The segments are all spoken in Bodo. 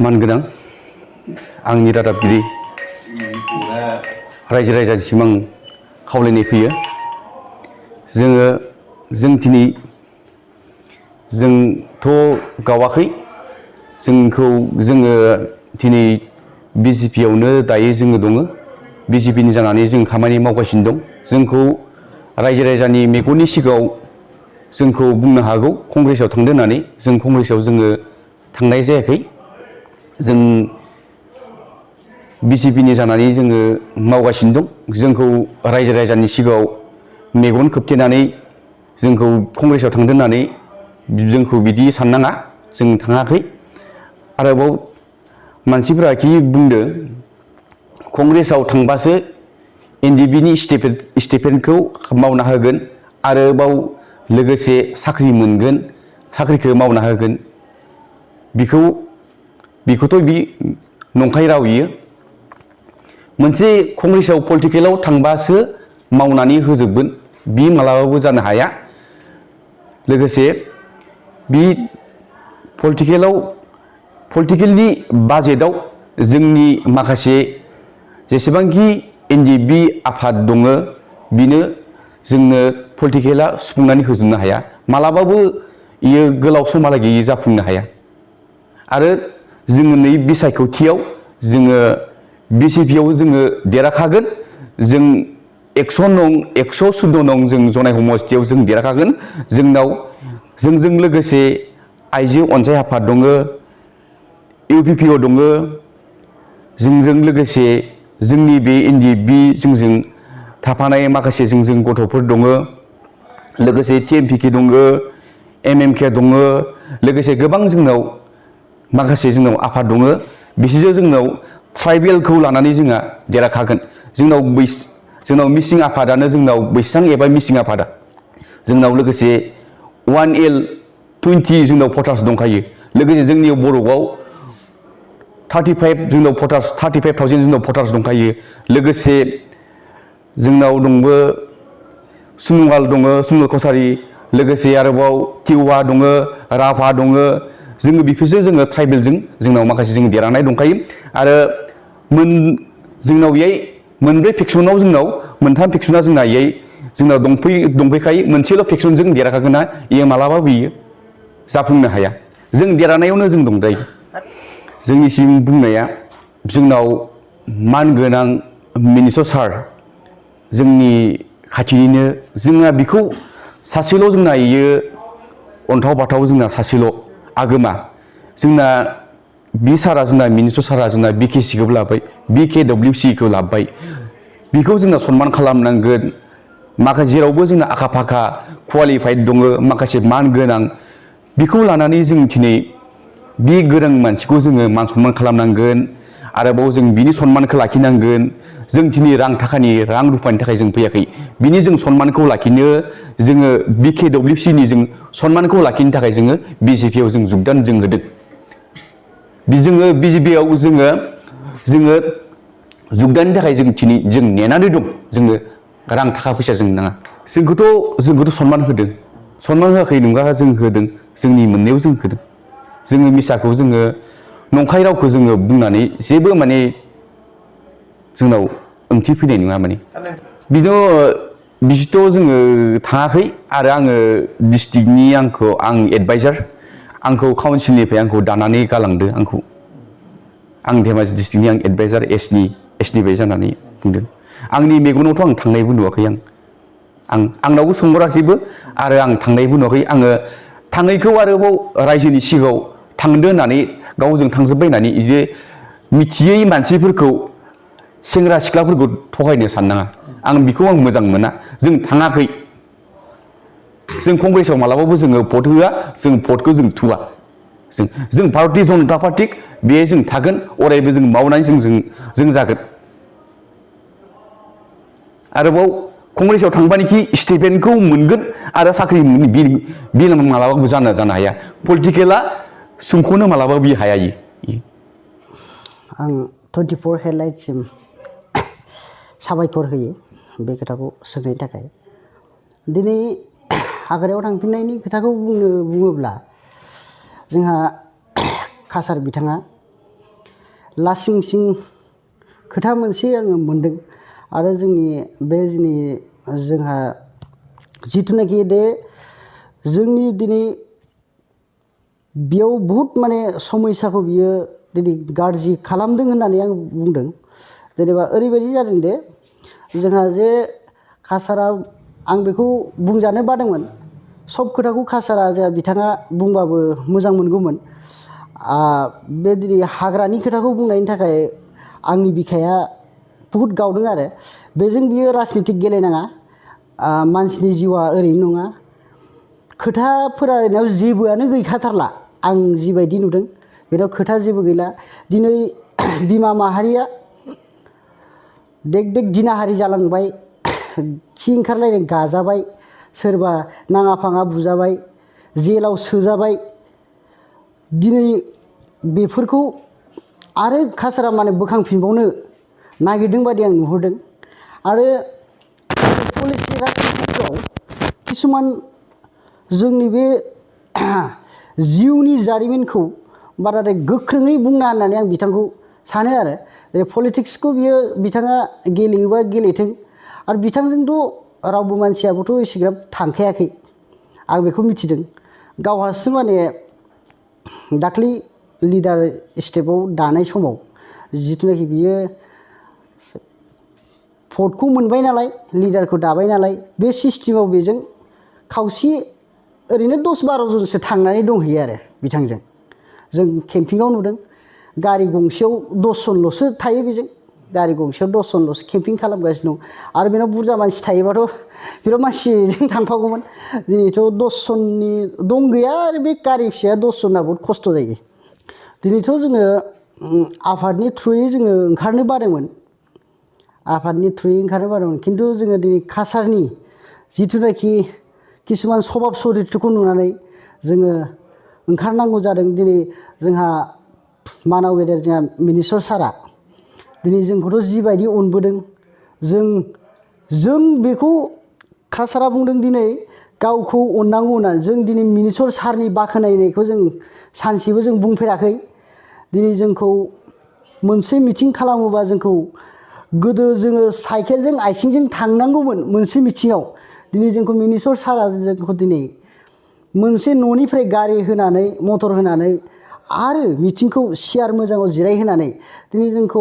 मानगोनां आंनि रादाबगिरि रायजो राजानिसिम आं खावलायनाय फैयो। जों दिनै जोंथ' गावाखै जोङो दिनै BJP आवनो दायो जोङो दङ। BJP नि जानानै जों खामानि मावगासिनो दं। जोंखौ रायजो राजानि मेगननि सिगाङाव जोंखौ बुंनो हागौ कंग्रेसआव थांदो होननानै। जों कंग्रेसआव जोङो थांनाय जायाखै। जों BJP नि जानानै जोङो मावगासिनो दं। जोंखौ रायजो राजानि सिगाङाव मेगन खोबथेनानै जोंखौ कंग्रेसआव थांदो होननानै जोंखौ बिदि साननाङा। जों थाङाखै। आरोबाव मानसिफोरा खि बुंदो कंग्रेसआव थांबासो NDFB नि स्टेटमेन्टखौ मावना होगोन आरोबाव लोगोसे साख्रि मोनगोन, साख्रिखौ मावना होगोन। बिखौथ' बि नंखाय राव इयो। मोनसे कंग्रेसआव पलिटिकेलाव थांबासो मावनानै होजोबगोन बि मालाबाबो जानो हाया। लोगोसे बि पलिटिकेलनि बाजेटआव जोंनि माखासे जेसेबांखि NDFB आफाद दङ बिनो जोंनो पलिटिकेला सुफुंनानै होजोबनो हाया। मालाबाबो इयो गोलाव समहालागै जाफुंनो हाया। आरो जोङो नै बिसायख'थियाव जोङो BJP आव जोङो देरहाखागोन। जों 114 नं जों जनाय समस्थियाव जों देरहाखागोन। जोंजों लोगोसे आइजो अनसाय आफाद दङ, UPPO दङ, जोंजों लोगोसे जोंनि बे NDFB जोंजों थाफानाय माखासे जोंजों गथ'फोर दङ, लोगोसे TMPK दङ, MMK दङ, लोगोसे गोबां जोंनाव माखासे आफाद दङ। बिसोरजों जोंनाव ट्राइबेलखौ लानानै जोंहा देरहाखागोन। जोंनाव मिसिं आफादानो जोंनाव बैसां एबा मिसिं आफादा जोंनाव लोगोसे 1L20 जोंनाव भटार्स दंखायो। लोगोसे जोंनि बर'आव 35,000 जोंनाव भटार्स दंखायो। लोगोसे जोंनाव दंबो सुनुवाल दङ, सुनुवाल कसारि, लोगोसे आरोबाव टिवा दङ, राभा दङ। जोङो बेफोरजों जोङो ट्राइबेलजों जोंनाव माखासे जों देरहानाय दंखायो। आरो जोंनाव बेहाय मोनब्रै फेक्सनाव जोंनाव मोनथाम फेक्सना जोंनाव दंफैखायो। मोनसेल' फेक्सनजों देरहाखागोन ना इयो मालाबाबो इयो जाफुंनो हाया। जों देरहानायावनो जों दं दायो। जोंनिसिम बुंनाया जोंनाव मानगोनां मिनिस्टार सार जोंनि खाथिनिनो जोंना बिखौ सासेल' जोंना इयो अन्थाव बाथाव जोंना सासेल' आगोमा जोंना बि सारा जोंना मिनिस्टार सारा जोंना BKC खौ लाबाय, BKWC खौ लाबाय। बिखौ जोंना सनमान खालामनांगोन। माखासे जेरावबो जोंना आखा फाखा क्वालिफाइड दङ, माखासे मान गोनां। बिखौ लानानै जों दिनै बे गोरों मानसिखौ जोङो मान सनमान खालामनांगोन। आरोबाव जों बिनि सनमानखौ लाखिनांगोन। जों दिनै रां रुफानि थाखाय जों फैयाखै। बिनि जों सनमानखौ लाखिनो जोङो BKWC नि जों सनमानखौ लाखिनो थाखाय जोङो BJP आव जों जुगदान जों होदों। जोङो BJP आव जोङो जुगदाननि थाखाय जों नेनानै दं। जोङो रां थाखा फैसा जों नाङा। जोंखौथ' सनमान होदों। सनमान होआखै नङा, जों होदों। जोंनि मोननायाव जों होदों। जोङो मिसाखौ जोङो नंखाय रावखौ जोङो बुंनानै जेबो माने जोंनाव ओंथि फैनाय नङा माने। बिदिथ' जोङो थाङाखै। आरो आङो डिस्ट्रिक्टनि आं एडभाइजार आंखौ काउन्सिलनिफ्राय आंखौ दानानै गालांदो। आं धेमाजि डिस्ट्रिक्टनि एडभाइजार एसनि बाय जानानै बुंदों। आंनि मेगनावथ' आं थांनायबो नुवाखै। आंनावबो सोंहराखैबो आरो आं थांनायबो नुवाखै। आङो थाङैखौ आरोबाव रायजोनि सिगाङाव थांदो होननानै गावजों थांजोब्बाय होननानै बिदि मिथियै मानसिफोरखौ सेंग्रा सिख्लाफोरखौ थगायनो साननाङा। बिखौ आं मोजां मोना। जों थाङाखै। जों कंग्रेसआव मालाबाबो जोङो भट होआ। जों भटखौ जों थुआ। जों भारतीय जनता पार्टी बे जों थागोन। अरायबो जों मावनानै जों जागोन। आरोबाव कंग्रेसआव थांबानोखि स्टेटमेन्टखौ मोनगोन आरो साख्रि मोनगोन बे मालाबाबो जानो हाया। पलिटिकेला सुंख'नो मालाबाबो हाया। आं 24 हेडलाइनसिम साबायखर होयो बे खोथाखौ सोंनायनि थाखाय। दिनै हाग्रायाव थांफिननायनि खोथाखौ बुङोब्ला जोंहा कासार बिथाङा लासिं सिं खोथा मोनसे आङो मोनदों आरो जोंनि बे जोंहा जिथुनाखि जोंनि दिनै बेयाव बहुत माने समयसाखौ बियो दिनै गाज्रि खालामदों होननानै आं बुंदों। जेनेबा ओरैबायदि जादों दे जोंहा जे कासारा आं बेखौ बुंजानो बादोंमोन सब खोथाखौ कासारा जोंहा बिथाङा बुंबाबो मोजां मोनगौमोन। बे दिनै हाग्रानि खोथाखौ बुंनायनि थाखाय आंनि बिखाया बहुत गावदों आरो बेजों बियो राजनितिक गेलेनाङा। मानसिनि जिउआ ओरैनो नङा, खोथाफोरा ओरैनो जेबोआनो गैखाथारला। आं जिबायदि नुदों बेनाव खोथा जेबो गैला। दिनै बिमा माहारिया देग देग दिनाहारि जालांबाय, खि ओंखारलायनाय गाजाबाय, सोरबा नाङा फाङा बुजाबाय, जेलाव सोजाबाय। दिनै बेफोरखौ आरो कासारा माने बोखांफिनबावनो नागिरदों बादि आं नुहुरदों। आरो पलिसि राजनितिआव किसुमान जोंनि बे जिउनि जारिमिनखौ बाराद्राय गोख्रोङै बुंना होननानै आं बिथांखौ सानो आरो पलिटिक्सखौ बिथाङा गेलेयोबा गेलेथों। आरो बिथांजोंथ' रावबो मानसियाबोथ' एसेग्राब थांखायाखै आं बेखौ मिथिदों। गावहासो माने दाख्लै लिडार स्टेपाव दानाय समाव जिथुनाखि बियो भटखौ मोनबाय नालाय, लिडारखौ दाबाय नालाय, बे सिस्टेमाव बेजों खावसे ओरैनो 10-12 जनसो थांनानै दंहैयो आरो बिथांजों। जों केम्पिंआव नुदों गारि गंसेयाव 10 जनल'सो थायो, बेजों गारि गंसेयाव 10 जनल'सो केम्पिं खालामगासिनो दं। आरो बेनाव बुरजा मानसि थायोबाथ' बिराद मानसिजों थांफागौमोन। दिनैथ' 10 जननि दं गैया आरो बे गारि फिसाया 10 जना बहुत खस्थ' जायो। दिनैथ' जोङो आफादनि थ्रुयै जोङो ओंखारनो बादोंमोन, खिन्थु जोङो दिनै कासारनि जिथुनाखि किसुमान सभाब चरित्रखौ नुनानै जोङो ओंखारनांगौ जादों। दिनै जोंहा मानाव गेदेर जोंहा मिनिस्टार सारा दिनै जोंखौथ' जिबायदि अनबोदों, जों बेखौ कासारा बुंदों दिनै गावखौ अननांगौ होननानै। जों दिनै मिनिस्टार सारनि बाख्नायनायखौ जों सानसेबो जों बुंफेराखै। दिनै जोंखौ मोनसे मिटिं खालामोबा जोंखौ गोदो जोङो साइकेलजों आथिंजों थांनांगौमोन मोनसे मिटिङाव, दिनै जोंखौ मिनिस्टार सारा जोंखौ दिनै मोनसे न'निफ्राय गारि होनानै मटर होनानै आरो मिटिंखौ सियार मोजाङाव जिरायहोनानै दिनै जोंखौ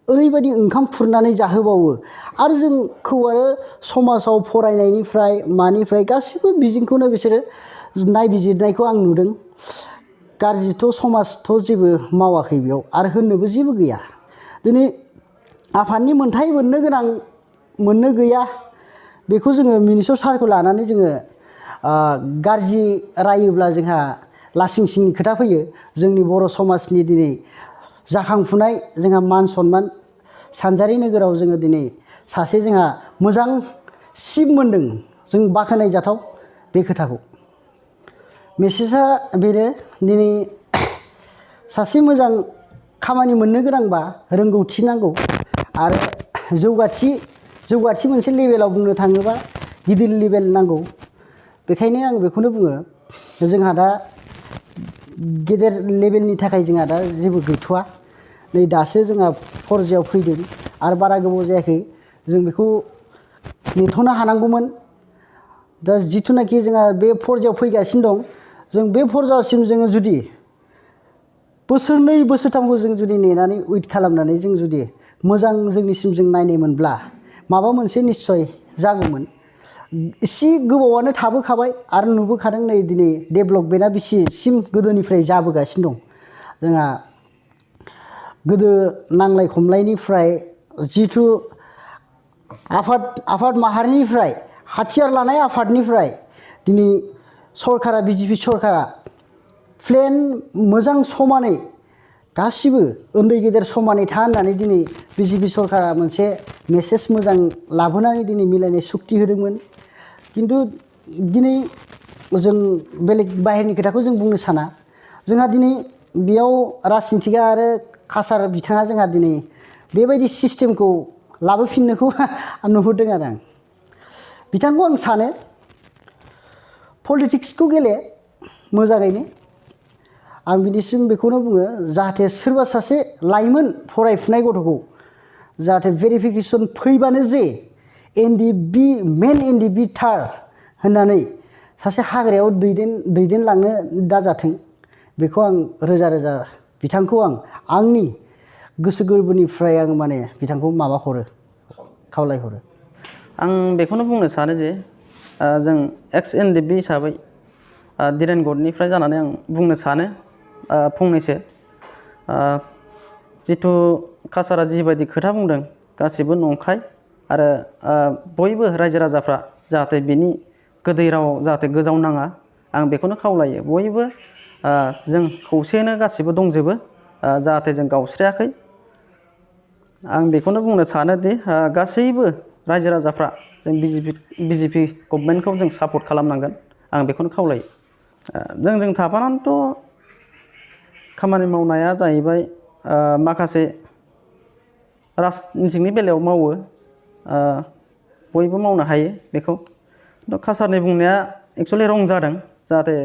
ओरैबायदि ओंखाम खुरनानै जाहोबावो। आरो जोंखौ आरो समाजाव फरायनायनिफ्राय मानिफ्राय गासिबो बिजोंखौनो बिसोरो नायबिजिरनायखौ आं नुदों। गाज्रिथ' समाजथ' जेबो मावाखै बेयाव, आरो होननोबो जेबो गैया। दिनै आफादनि मोनथाय मोननो गैया, बेखौ जोङो मिनिस्टार सारखौ लानानै जोङो गाज्रि रायोब्ला जोंहा लासिं सिंनि खोथा फैयो। जोंनि बर' समाजनि दिनै जाखांफुनाय जोंहा मान सनमान सानजारि नोगोराव जोङो दिनै सासे जोंहा मोजां सिफ मोनदों, जों बाख्नायजाथाव बे खोथाखौ। मेसेजआ बेनो दिनै सासे मोजां खामानि मोननो गोनांबा रोंगौथि नांगौ आरो जौगाथि मोनसे लेभेलाव बुंनो थाङोबा गिदिर लेभेल नांगौ। बेखायनो आं बेखौनो बुङो, जोंहा दा गेदेर लेभेलनि थाखाय जोंहा दा जेबो गैथ'वा। नै दासो जोंहा फरजायाव फैदों आरो बारा गोबाव जायाखै, जों बेखौ नेथ'नो हानांगौमोन। दा जिथुनाखि जोंहा बे फरजायाव फैगासिनो दं, जों बे फरजासिम जोङो जुदि बोसोरनै बोसोरथामखौ जों जुदि नेनानै वेट खालामनानै जों जुदि मोजां जोंनिसिम जों नायनायमोनब्ला माबा मोनसे निस्सय जागौमोन। एसे गोबावानो थाबोखाबाय आरो नुबोखादों नै दिनै डेभेलपमेन्टआ बेसेसिम गोदोनिफ्राय जाबोगासिनो दं। जोंहा गोदो नांलाय खमलायनिफ्राय जिथु आफाद माहारिनिफ्राय हाथियार लानाय आफादनिफ्राय दिनै सरकारा BJP सरकारा प्लेन मोजां समानै गासिबो उन्दै गेदेर समानै था होननानै दिनै BJP सरकारा मोनसे मेसेज मोजां लाबोनानै दिनै मिलायनाय सुक्ति होदोंमोन। खिन्थु दिनै जों बेलेग बाहेरनि खोथाखौ जों बुंनो साना। जोंहा दिनै बेयाव राजनितिकआ आरो कासार बिथाङा जोंहा दिनै बेबायदि सिस्टेमखौ लाबोफिननोखौ आं नुहुरदों आरो आं बिथांखौ आं सानो पलिटिक्सखौ गेले मोजाङैनो आं बिनिसिम बेखौनो बुङो जाहाथे सोरबा सासे लाइमोन फरायफुनाय गथ'खौ जाहाथे भेरिफिकेसन फैबानो जे एनडिएफबि मेन एनडिएफबि थार होननानै सासे हाग्रायाव दैदेनलांनो दाजाथों बेखौ आं रोजा रोजा बिथांखौ आंनि गोसो गोरबोनिफ्राय आं माने बिथांखौ माबा हरो खावलायहरो। आं बेखौनो बुंनो सानो जे जों एक्स-NDFB हिसाबै दिरानगढ़निफ्राय जानानै आं बुंनो सानो फंनैसो जिथु कासारा जिबायदि खोथा बुंदों गासिबो नंखाय आरो बयबो रायजो राजाफ्रा जाहाथे बिनि गोदै रावाव जाहाथे गोजावनाङा आं बेखौनो खावलायो। बयबो जों खौसेनो गासिबो दंजोबो जाहाथे जों गावस्रायाखै। आं बेखौनो बुंनो सानो दि गासैबो रायजो राजाफ्रा जों BJP गभर्नमेन्टखौ जों सापर्ट खालामनांगोन आं बेखौनो खावलायो। जों थाफानानैथ' खामानि मावनाया जाहैबाय माखासे राजनितिनि बेलायाव मावो बयबो मावनो हायो बेखौ। कासारनि बुंनाया एक्सुवेलि रं जादों जाहाथे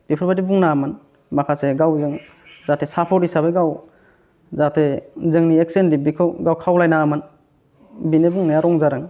बेफोरबायदि बुंनाङामोन माखासे गावजों जाहाथे सापर्ट हिसाबै गाव जाहाथे जोंनि एक्स-NDFBखौ गाव खावलायनाङामोन बेनि बुंनाया रं जादों।